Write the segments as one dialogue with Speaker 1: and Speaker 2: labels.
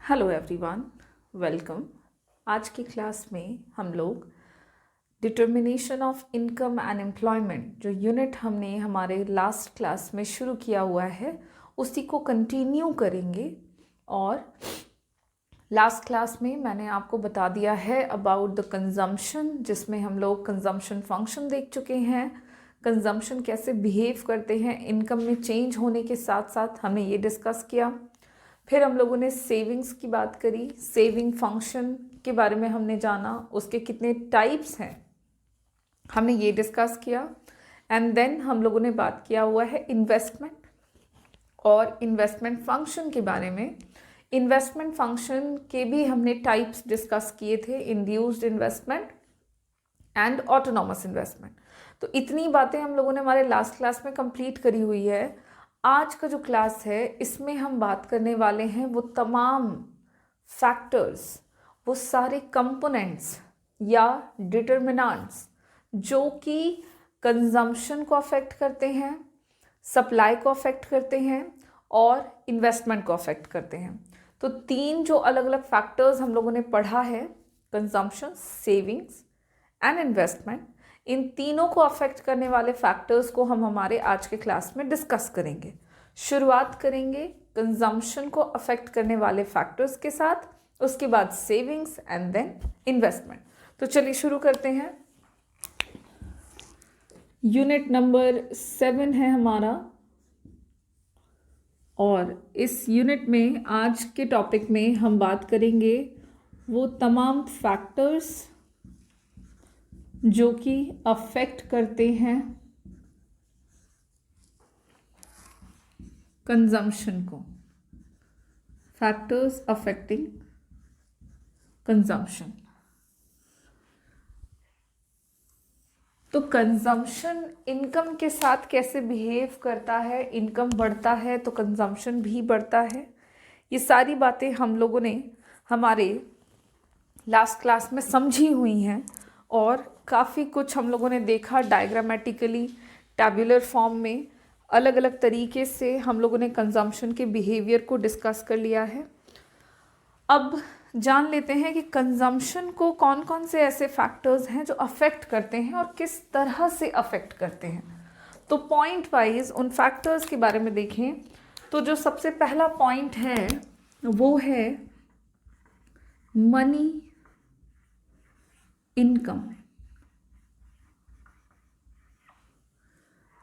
Speaker 1: Hello everyone, welcome. आज की class में हम लोग determination of income and employment जो यूनिट हमने हमारे लास्ट क्लास में शुरू किया हुआ है उसी को कंटिन्यू करेंगे। और लास्ट क्लास में मैंने आपको बता दिया है अबाउट द कंजम्पशन, जिसमें हम लोग कंजम्पशन फंक्शन देख चुके हैं। कंजम्पशन कैसे बिहेव करते हैं इनकम में चेंज होने के साथ साथ हमने ये डिस्कस किया। फिर हम लोगों ने सेविंग्स की बात करी, सेविंग फंक्शन के बारे में हमने जाना, उसके कितने टाइप्स हैं हमने ये डिस्कस किया। एंड देन हम लोगों ने बात किया हुआ है इन्वेस्टमेंट और इन्वेस्टमेंट फंक्शन के बारे में। इन्वेस्टमेंट फंक्शन के भी हमने टाइप्स डिस्कस किए थे, induced investment and autonomous investment. तो इतनी बातें हम लोगों ने हमारे लास्ट क्लास में कंप्लीट करी हुई है। आज का जो क्लास है इसमें हम बात करने वाले हैं वो तमाम फैक्टर्स, वो सारे कंपोनेंट्स या डिटर्मिनेंट्स जो कि कंजम्पशन को अफेक्ट करते हैं, सप्लाई को अफेक्ट करते हैं और इन्वेस्टमेंट को अफेक्ट करते हैं। तो तीन जो अलग अलग फैक्टर्स हम लोगों ने पढ़ा है, कंजम्पशन, सेविंग्स एंड इन्वेस्टमेंट, इन तीनों को अफेक्ट करने वाले फैक्टर्स को हम हमारे आज के क्लास में डिस्कस करेंगे। शुरुआत करेंगे कंजम्पशन को अफेक्ट करने वाले फैक्टर्स के साथ, उसके बाद सेविंग्स एंड देन इन्वेस्टमेंट। तो चलिए शुरू करते हैं। यूनिट नंबर 7 है हमारा और इस यूनिट में आज के टॉपिक में हम बात करेंगे वो तमाम फैक्टर्स जो कि अफेक्ट करते हैं कंजम्पशन को, फैक्टर्स अफेक्टिंग कंजम्पशन। तो कंजम्पशन इनकम के साथ कैसे बिहेव करता है, इनकम बढ़ता है तो कंजम्पशन भी बढ़ता है। ये सारी बातें हम लोगों ने हमारे लास्ट क्लास में समझी हुई हैं और काफ़ी कुछ हम लोगों ने देखा डायग्रामेटिकली, टैब्यूलर फॉर्म में, अलग अलग तरीके से हम लोगों ने कंजम्पशन के बिहेवियर को डिस्कस कर लिया है। अब जान लेते हैं कि कंजम्पशन को कौन कौन से ऐसे फैक्टर्स हैं जो अफेक्ट करते हैं और किस तरह से अफेक्ट करते हैं। तो पॉइंट वाइज उन फैक्टर्स के बारे में देखें तो जो सबसे पहला पॉइंट है वो है मनी इनकम।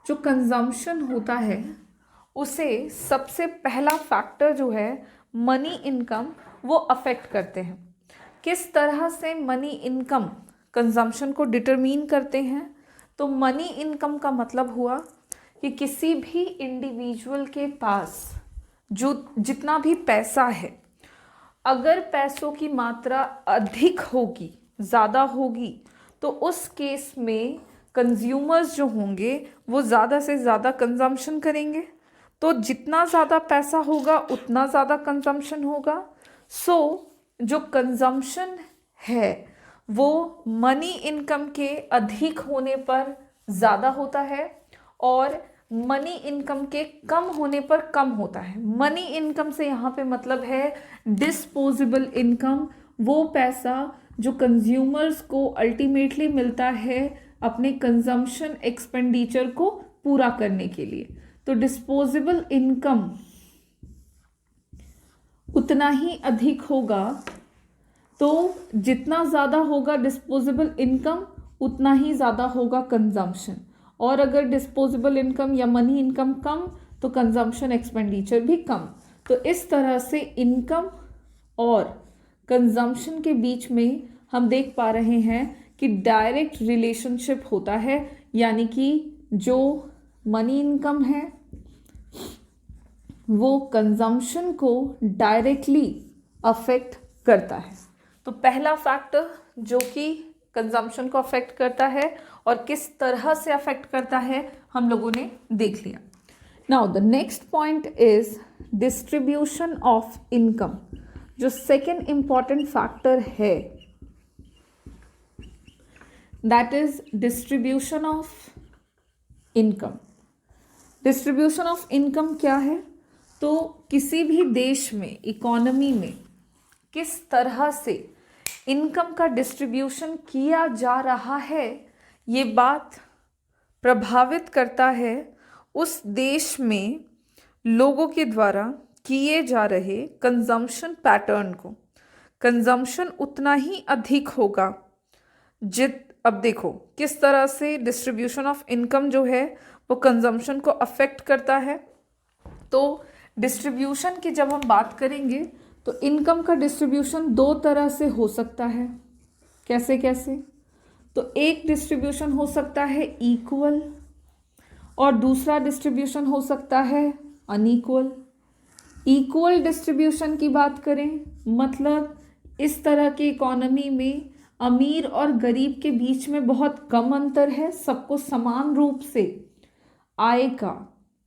Speaker 1: जो कंजम्पशन होता है उसे सबसे पहला फैक्टर जो है मनी इनकम वो अफेक्ट करते हैं। किस तरह से मनी इनकम कंजम्पशन को डिटरमिन करते हैं? तो मनी इनकम का मतलब हुआ कि किसी भी इंडिविजुअल के पास जो जितना भी पैसा है, अगर पैसों की मात्रा अधिक होगी, ज़्यादा होगी, तो उस केस में कंज्यूमर्स जो होंगे वो ज़्यादा से ज़्यादा कंजम्पशन करेंगे। तो जितना ज़्यादा पैसा होगा उतना ज़्यादा कंजम्पशन होगा। सो जो कंजम्पशन है वो मनी इनकम के अधिक होने पर ज़्यादा होता है और मनी इनकम के कम होने पर कम होता है। मनी इनकम से यहाँ पे मतलब है डिस्पोजेबल इनकम, वो पैसा जो कंज्यूमर्स को अल्टीमेटली मिलता है अपने कंजम्पशन एक्सपेंडिचर को पूरा करने के लिए। तो डिस्पोजेबल इनकम उतना ही अधिक होगा, तो जितना ज़्यादा होगा डिस्पोजेबल इनकम उतना ही ज़्यादा होगा कंजम्पशन, और अगर डिस्पोजेबल इनकम या मनी इनकम कम तो कंजम्पशन एक्सपेंडिचर भी कम। तो इस तरह से इनकम और कंजम्पशन के बीच में हम देख पा रहे हैं कि डायरेक्ट रिलेशनशिप होता है, यानी कि जो मनी इनकम है वो कंजम्पशन को डायरेक्टली अफेक्ट करता है। तो पहला फैक्टर जो कि कंजम्पशन को अफेक्ट करता है और किस तरह से अफेक्ट करता है हम लोगों ने देख लिया। Now the next point is distribution of income. जो सेकेंड इंपॉर्टेंट फैक्टर है that is distribution of income. Distribution of income क्या है? तो किसी भी देश में, इकोनॉमी में किस तरह से इनकम का डिस्ट्रीब्यूशन किया जा रहा है, ये बात प्रभावित करता है उस देश में लोगों के द्वारा किए जा रहे कंजम्पशन पैटर्न को। कंजम्पशन उतना ही अधिक होगा अब देखो किस तरह से डिस्ट्रीब्यूशन ऑफ इनकम जो है वो कंजम्पशन को अफेक्ट करता है। तो डिस्ट्रीब्यूशन की जब हम बात करेंगे तो इनकम का डिस्ट्रीब्यूशन दो तरह से हो सकता है। कैसे कैसे? तो एक डिस्ट्रीब्यूशन हो सकता है इक्वल और दूसरा डिस्ट्रीब्यूशन हो सकता है अनइक्वल। इक्वल डिस्ट्रीब्यूशन की बात करें मतलब इस तरह की इकोनॉमी में अमीर और गरीब के बीच में बहुत कम अंतर है, सबको समान रूप से आय का,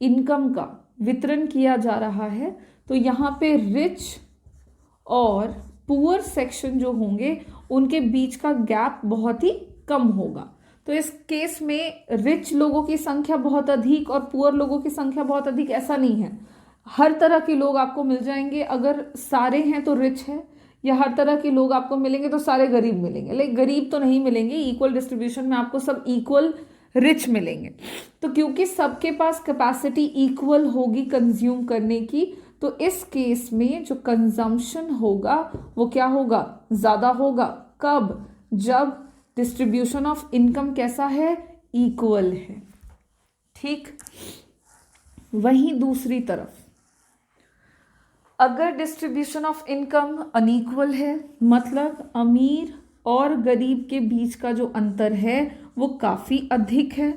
Speaker 1: इनकम का वितरण किया जा रहा है। तो यहाँ पे रिच और पुअर सेक्शन जो होंगे उनके बीच का गैप बहुत ही कम होगा। तो इस केस में रिच लोगों की संख्या बहुत अधिक और पुअर लोगों की संख्या बहुत अधिक ऐसा नहीं है। हर तरह के लोग आपको मिल जाएंगे। अगर सारे हैं तो रिच है, या हर तरह के लोग आपको मिलेंगे तो सारे गरीब मिलेंगे, लेकिन गरीब तो नहीं मिलेंगे। इक्वल डिस्ट्रीब्यूशन में आपको सब इक्वल रिच मिलेंगे। तो क्योंकि सबके पास कैपेसिटी इक्वल होगी कंज्यूम करने की, तो इस केस में जो कंजम्पशन होगा वो क्या होगा? ज़्यादा होगा। कब? जब डिस्ट्रीब्यूशन ऑफ इनकम कैसा है? इक्वल है। ठीक। वहीं दूसरी तरफ अगर डिस्ट्रीब्यूशन ऑफ इनकम अनइक्वल है मतलब अमीर और गरीब के बीच का जो अंतर है वो काफ़ी अधिक है।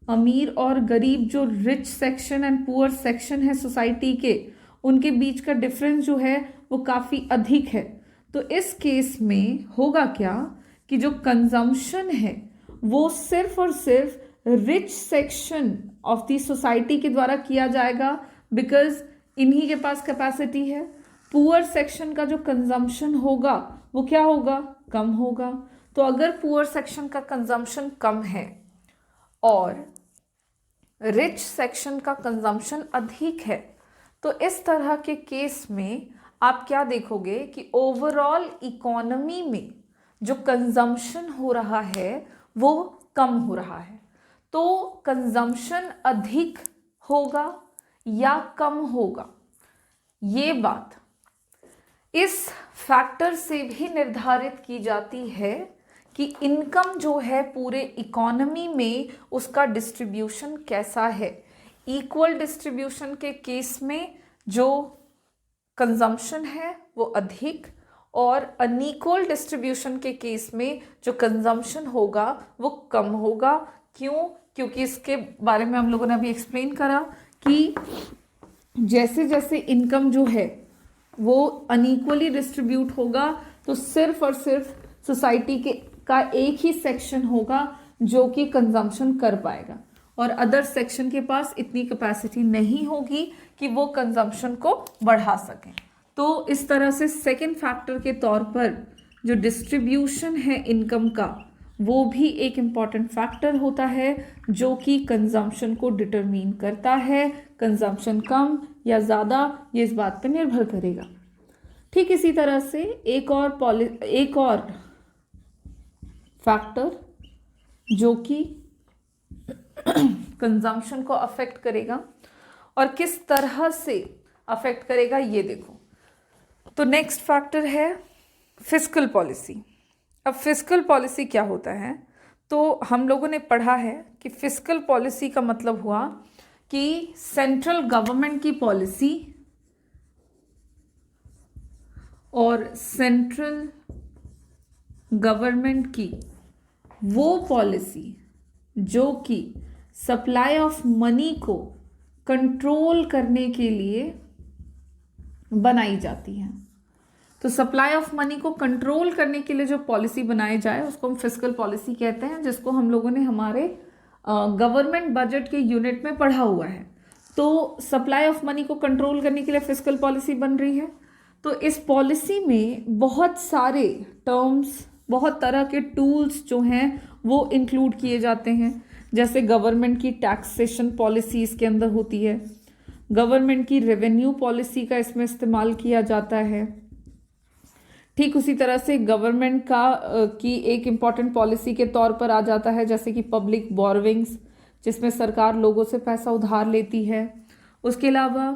Speaker 1: अमीर और गरीब जो rich section and poor section है सोसाइटी के, उनके बीच का डिफरेंस जो है वो काफ़ी अधिक है। तो इस केस में होगा क्या कि जो कंजम्पशन है वो सिर्फ और सिर्फ rich section of the society के द्वारा किया जाएगा, बिकॉज इन्हीं के पास कैपेसिटी है। पुअर सेक्शन का जो कंजम्पशन होगा वो क्या होगा? कम होगा। तो अगर पुअर सेक्शन का कंजम्पशन कम है और रिच सेक्शन का कंजम्पशन अधिक है, तो इस तरह के केस में आप क्या देखोगे कि ओवरऑल इकोनॉमी में जो कंजम्पशन हो रहा है वो कम हो रहा है। तो कंजम्पशन अधिक होगा या कम होगा, ये बात इस फैक्टर से भी निर्धारित की जाती है कि इनकम जो है पूरे इकोनॉमी में उसका डिस्ट्रीब्यूशन कैसा है। इक्वल डिस्ट्रीब्यूशन के केस में जो कंजम्पशन है वो अधिक, और अनइक्वल डिस्ट्रीब्यूशन के केस में जो कंजम्पशन होगा वो कम होगा। क्यों? क्योंकि इसके बारे में हम लोगों ने अभी एक्सप्लेन करा कि जैसे जैसे इनकम जो है वो अनइक्वली डिस्ट्रीब्यूट होगा तो सिर्फ और सिर्फ सोसाइटी का एक ही सेक्शन होगा जो कि कंजम्पशन कर पाएगा, और अदर सेक्शन के पास इतनी कैपेसिटी नहीं होगी कि वो कंजम्पशन को बढ़ा सकें। तो इस तरह से सेकेंड फैक्टर के तौर पर जो डिस्ट्रीब्यूशन है इनकम का वो भी एक इम्पॉर्टेंट फैक्टर होता है जो कि कंजम्पशन को डिटरमिन करता है। कंजम्पशन कम या ज़्यादा ये इस बात पर निर्भर करेगा। ठीक इसी तरह से एक और फैक्टर जो कि कंजम्पशन को अफेक्ट करेगा, और किस तरह से अफेक्ट करेगा ये देखो। तो नेक्स्ट फैक्टर है फिस्कल पॉलिसी। अब फिस्कल पॉलिसी क्या होता है? तो हम लोगों ने पढ़ा है कि फिस्कल पॉलिसी का मतलब हुआ कि सेंट्रल गवर्नमेंट की पॉलिसी और सेंट्रल गवर्नमेंट की वो पॉलिसी जो कि सप्लाई ऑफ मनी को कंट्रोल करने के लिए बनाई जाती है। तो सप्लाई ऑफ मनी को कंट्रोल करने के लिए जो पॉलिसी बनाई जाए उसको हम फिस्कल पॉलिसी कहते हैं, जिसको हम लोगों ने हमारे गवर्नमेंट बजट के यूनिट में पढ़ा हुआ है। तो सप्लाई ऑफ मनी को कंट्रोल करने के लिए फिस्कल पॉलिसी बन रही है। तो इस पॉलिसी में बहुत सारे टर्म्स, बहुत तरह के टूल्स जो हैं वो इंक्लूड किए जाते हैं। जैसे गवर्नमेंट की टैक्सेशन पॉलिसी इसके अंदर होती है, गवर्नमेंट की रेवेन्यू पॉलिसी का इसमें इस्तेमाल किया जाता है, ठीक उसी तरह से गवर्नमेंट की एक इम्पॉर्टेंट पॉलिसी के तौर पर आ जाता है जैसे कि पब्लिक बोरोविंग्स, जिसमें सरकार लोगों से पैसा उधार लेती है। उसके अलावा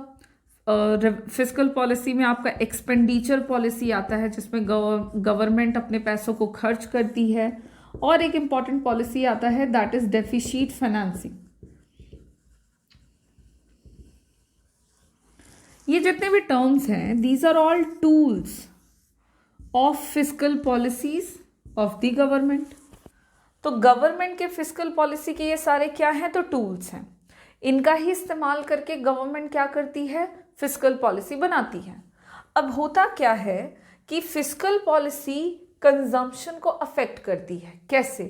Speaker 1: फिस्कल पॉलिसी में आपका एक्सपेंडिचर पॉलिसी आता है जिसमें गवर्नमेंट अपने पैसों को खर्च करती है। और एक इम्पॉर्टेंट पॉलिसी आता है दैट इज डेफिसिट फाइनेंसिंग। ये जितने भी टर्म्स हैं these are all tools of fiscal policies of the government. तो गवर्नमेंट के फिस्कल पॉलिसी के ये सारे क्या हैं, तो टूल्स हैं। इनका ही इस्तेमाल करके गवर्नमेंट क्या करती है, फिस्कल पॉलिसी बनाती है। अब होता क्या है कि फिस्कल पॉलिसी कंजम्पशन को अफेक्ट करती है। कैसे,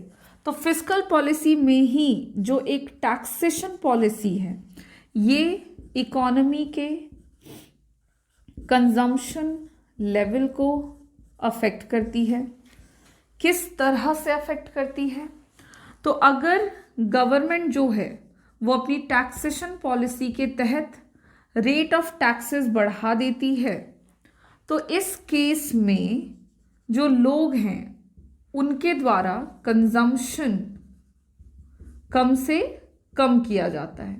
Speaker 1: तो फिस्कल पॉलिसी में ही जो एक टैक्सेशन पॉलिसी है ये इकोनॉमी के कंजम्पशन लेवल को अफेक्ट करती है। किस तरह से अफेक्ट करती है, तो अगर गवर्नमेंट जो है वो अपनी टैक्सेशन पॉलिसी के तहत रेट ऑफ टैक्सेस बढ़ा देती है तो इस केस में जो लोग हैं उनके द्वारा कंजम्पशन कम से कम किया जाता है।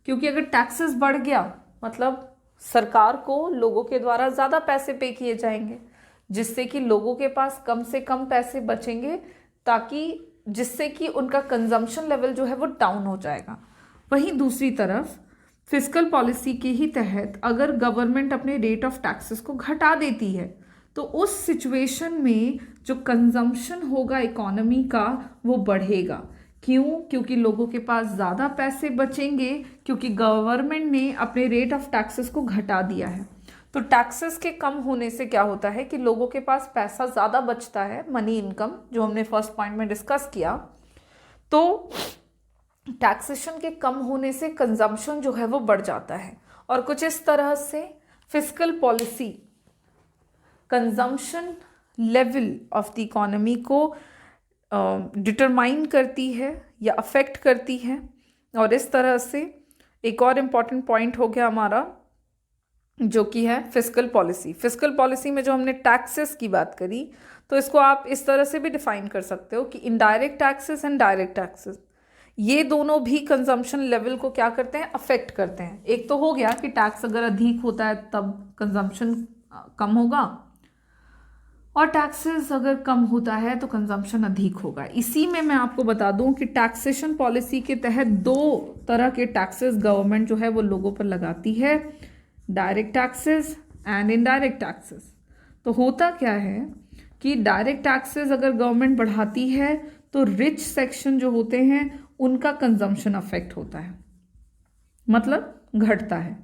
Speaker 1: क्योंकि अगर टैक्सेस बढ़ गया मतलब सरकार को लोगों के द्वारा ज़्यादा पैसे पे किए जाएंगे, जिससे कि लोगों के पास कम से कम पैसे बचेंगे, ताकि जिससे कि उनका कंजम्पशन लेवल जो है वो डाउन हो जाएगा। वहीं दूसरी तरफ फिस्कल पॉलिसी के ही तहत अगर गवर्नमेंट अपने रेट ऑफ टैक्सेस को घटा देती है तो उस सिचुएशन में जो कंजम्पशन होगा इकोनॉमी का वो बढ़ेगा। क्यों, क्योंकि लोगों के पास ज़्यादा पैसे बचेंगे, क्योंकि गवर्नमेंट ने अपने रेट ऑफ टैक्सेस को घटा दिया है। तो टैक्सेस के कम होने से क्या होता है कि लोगों के पास पैसा ज़्यादा बचता है, मनी इनकम, जो हमने फर्स्ट पॉइंट में डिस्कस किया। तो टैक्सेशन के कम होने से कंजम्पशन जो है वो बढ़ जाता है। और कुछ इस तरह से fiscal policy consumption level of the economy को डिटरमाइन करती है या अफेक्ट करती है। और इस तरह से एक और इम्पॉर्टेंट पॉइंट हो गया हमारा जो कि है फिस्कल पॉलिसी। फिस्कल पॉलिसी में जो हमने टैक्सेस की बात करी तो इसको आप इस तरह से भी डिफाइन कर सकते हो कि indirect taxes and direct taxes ये दोनों भी कंजम्पशन लेवल को क्या करते हैं, अफेक्ट करते हैं। एक तो हो गया कि टैक्स अगर अधिक होता है तब कंजम्पशन कम होगा, और टैक्सेस अगर कम होता है तो कंजम्पशन अधिक होगा। इसी में मैं आपको बता दूं कि टैक्सेशन पॉलिसी के तहत दो तरह के टैक्सेस गवर्नमेंट जो है वो लोगों पर लगाती है, direct taxes and indirect taxes. तो होता क्या है कि डायरेक्ट टैक्सेस अगर गवर्नमेंट बढ़ाती है तो रिच सेक्शन जो होते हैं उनका कंजम्पशन अफेक्ट होता है, मतलब घटता है।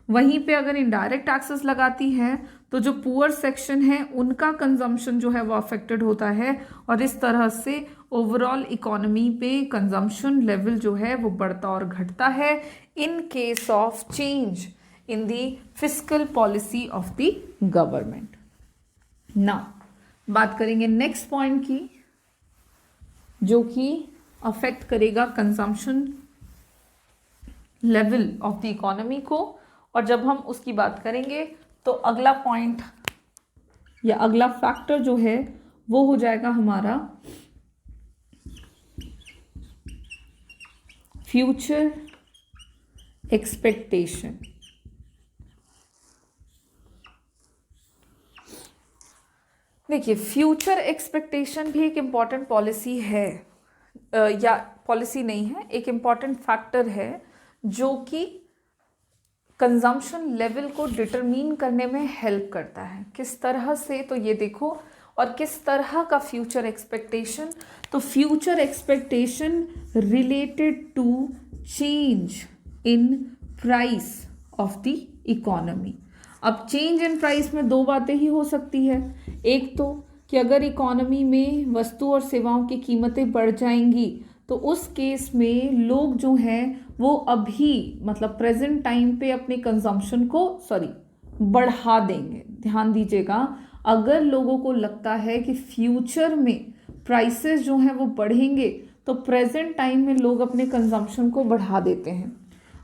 Speaker 1: वहीं पे अगर इनडायरेक्ट टैक्सेस लगाती है तो जो पुअर सेक्शन है उनका कंजम्पशन जो है वो अफेक्टेड होता है, और इस तरह से ओवरऑल इकोनॉमी पे कंजम्पशन लेवल जो है वो बढ़ता और घटता है in case of change in the fiscal policy of the government. Now बात करेंगे नेक्स्ट पॉइंट की जो कि अफेक्ट करेगा consumption level of the economy को। और जब हम उसकी बात करेंगे तो अगला पॉइंट या अगला फैक्टर जो है वो हो जाएगा हमारा फ्यूचर एक्सपेक्टेशन। देखिए, फ्यूचर एक्सपेक्टेशन भी एक इम्पॉर्टेंट पॉलिसी है, या पॉलिसी नहीं है, एक इम्पॉर्टेंट फैक्टर है जो कि कंजम्पशन लेवल को डिटरमिन करने में हेल्प करता है। किस तरह से, तो ये देखो, और किस तरह का फ्यूचर एक्सपेक्टेशन, तो future expectation related to change in price of the economy. अब चेंज इन प्राइस में दो बातें ही हो सकती है। एक तो कि अगर इकोनॉमी में वस्तु और सेवाओं की कीमतें बढ़ जाएंगी तो उस केस में लोग जो हैं वो अभी मतलब प्रेजेंट टाइम पे अपने कंजम्पशन को बढ़ा देंगे। ध्यान दीजिएगा, अगर लोगों को लगता है कि फ्यूचर में प्राइसेस जो हैं वो बढ़ेंगे तो प्रेजेंट टाइम में लोग अपने कंजम्पशन को बढ़ा देते हैं।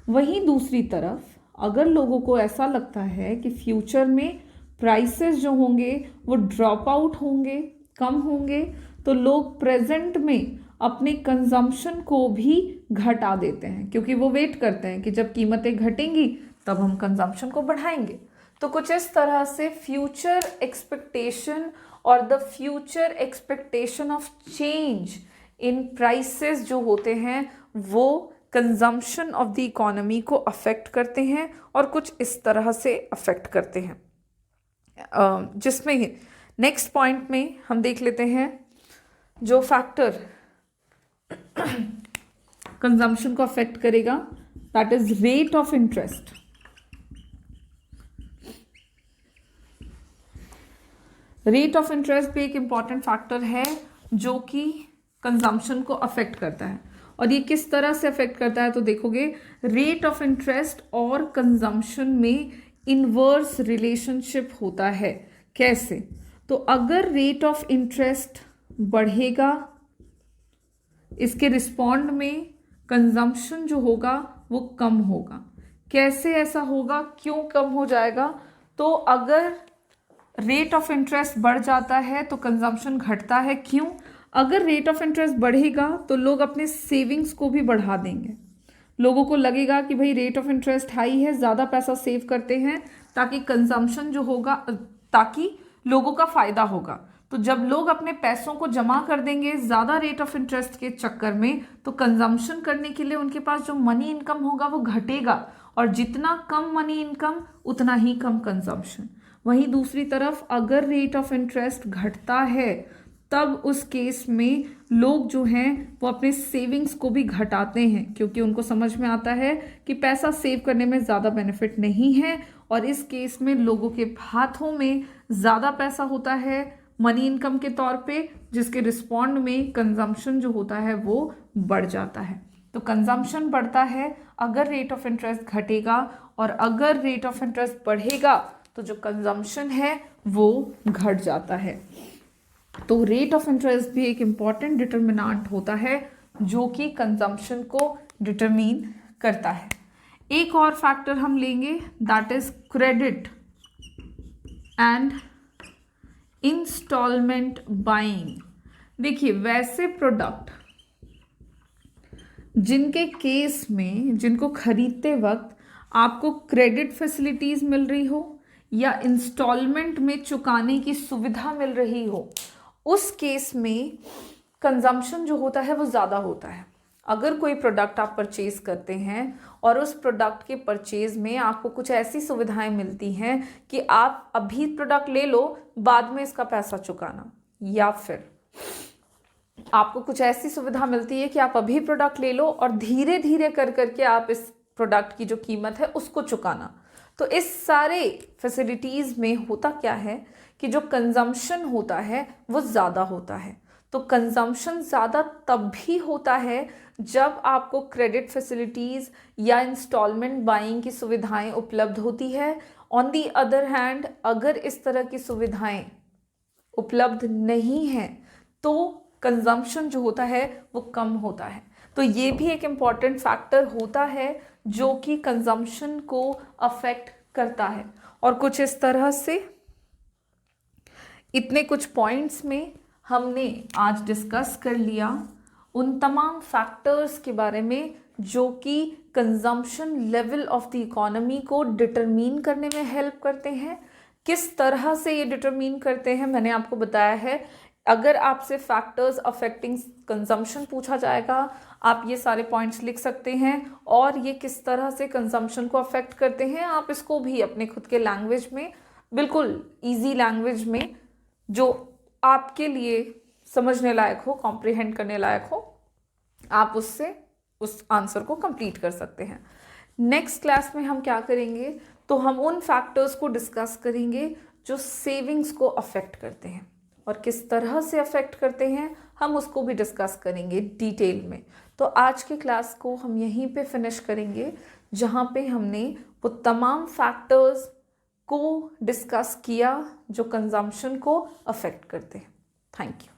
Speaker 1: वहीं दूसरी तरफ अगर लोगों को ऐसा लगता है कि फ्यूचर में प्राइसेस जो होंगे वो ड्रॉप आउट होंगे, कम होंगे, तो लोग प्रेजेंट में अपने कंजम्पशन को भी घटा देते हैं, क्योंकि वो वेट करते हैं कि जब कीमतें घटेंगी तब हम कंजम्पशन को बढ़ाएंगे। तो कुछ इस तरह से फ्यूचर एक्सपेक्टेशन और the future expectation of change in prices जो होते हैं वो कंजम्पशन ऑफ द इकोनॉमी को अफेक्ट करते हैं और कुछ इस तरह से अफेक्ट करते हैं, जिसमें नेक्स्ट पॉइंट में हम देख लेते हैं जो फैक्टर कंजम्पशन को अफेक्ट करेगा, that is rate of interest. Rate of interest भी एक इंपॉर्टेंट फैक्टर है जो कि कंजम्पशन को अफेक्ट करता है। और ये किस तरह से अफेक्ट करता है, तो देखोगे रेट ऑफ इंटरेस्ट और कंजम्पशन में इनवर्स रिलेशनशिप होता है। कैसे? तो अगर रेट ऑफ इंटरेस्ट बढ़ेगा, इसके रिस्पॉन्ड में कंजम्पशन जो होगा वो कम होगा। कैसे ऐसा होगा, क्यों कम हो जाएगा? तो अगर रेट ऑफ इंटरेस्ट बढ़ जाता है तो कंजम्पशन घटता है। क्यों? अगर रेट ऑफ इंटरेस्ट बढ़ेगा तो लोग अपने सेविंग्स को भी बढ़ा देंगे। लोगों को लगेगा कि भाई रेट ऑफ इंटरेस्ट हाई है, ज़्यादा पैसा सेव करते हैं ताकि कंजम्पशन जो होगा, ताकि लोगों का फ़ायदा होगा। तो जब लोग अपने पैसों को जमा कर देंगे ज़्यादा रेट ऑफ इंटरेस्ट के चक्कर में, तो कंजम्पशन करने के लिए उनके पास जो मनी इनकम होगा वो घटेगा, और जितना कम मनी इनकम उतना ही कम कंजम्पशन। वहीं दूसरी तरफ अगर रेट ऑफ इंटरेस्ट घटता है तब उस केस में लोग जो हैं वो अपने सेविंग्स को भी घटाते हैं, क्योंकि उनको समझ में आता है कि पैसा सेव करने में ज़्यादा बेनिफिट नहीं है, और इस केस में लोगों के हाथों में ज़्यादा पैसा होता है मनी इनकम के तौर पे, जिसके रिस्पॉन्ड में कंजम्पशन जो होता है वो बढ़ जाता है। तो कंजम्पशन बढ़ता है अगर रेट ऑफ इंटरेस्ट घटेगा, और अगर रेट ऑफ इंटरेस्ट बढ़ेगा तो जो कंजम्पशन है वो घट जाता है। तो रेट ऑफ इंटरेस्ट भी एक इम्पॉर्टेंट डिटर्मिनेंट होता है जो कि कंजम्पशन को डिटरमिन करता है। एक और फैक्टर हम लेंगे, that is credit and instalment buying. देखिए, वैसे प्रोडक्ट जिनके केस में, जिनको खरीदते वक्त आपको क्रेडिट फैसिलिटीज मिल रही हो या इंस्टॉलमेंट में चुकाने की सुविधा मिल रही हो, उस केस में कंजम्पशन जो होता है वो ज़्यादा होता है। अगर कोई प्रोडक्ट आप परचेज करते हैं और उस प्रोडक्ट के परचेज में आपको कुछ ऐसी सुविधाएं मिलती हैं कि आप अभी प्रोडक्ट ले लो, बाद में इसका पैसा चुकाना, या फिर आपको कुछ ऐसी सुविधा मिलती है कि आप अभी प्रोडक्ट ले लो और धीरे धीरे कर करके आप इस प्रोडक्ट की जो कीमत है उसको चुकाना। तो इस सारे फैसिलिटीज़ में होता क्या है कि जो कंजम्पशन होता है वो ज़्यादा होता है। तो कंजम्पशन ज़्यादा तब भी होता है जब आपको क्रेडिट फैसिलिटीज़ या इंस्टॉलमेंट बाइंग की सुविधाएं उपलब्ध होती है। ऑन दी अदर हैंड, अगर इस तरह की सुविधाएं उपलब्ध नहीं हैं तो कंजम्पशन जो होता है वो कम होता है। तो ये भी एक इम्पॉर्टेंट फैक्टर होता है जो कि कंजम्पशन को अफेक्ट करता है। और कुछ इस तरह से इतने कुछ पॉइंट्स में हमने आज डिस्कस कर लिया उन तमाम फैक्टर्स के बारे में जो कि consumption level of the economy को डिटरमिन करने में हेल्प करते हैं। किस तरह से ये डिटरमिन करते हैं मैंने आपको बताया है। अगर आपसे फैक्टर्स अफेक्टिंग कंजम्पशन पूछा जाएगा, आप ये सारे पॉइंट्स लिख सकते हैं, और ये किस तरह से कंजम्पशन को अफेक्ट करते हैं आप इसको भी अपने खुद के लैंग्वेज में, बिल्कुल ईजी लैंग्वेज में, जो आपके लिए समझने लायक हो, कॉम्प्रिहेंड करने लायक हो, आप उससे उस आंसर को कंप्लीट कर सकते हैं। नेक्स्ट क्लास में हम क्या करेंगे, तो हम उन फैक्टर्स को डिस्कस करेंगे जो सेविंग्स को अफेक्ट करते हैं, और किस तरह से अफेक्ट करते हैं हम उसको भी डिस्कस करेंगे डिटेल में। तो आज के क्लास को हम यहीं पे फिनिश करेंगे जहाँ पे हमने वो तमाम फैक्टर्स को डिस्कस किया जो कंजम्पशन को अफेक्ट करते हैं। Thank you.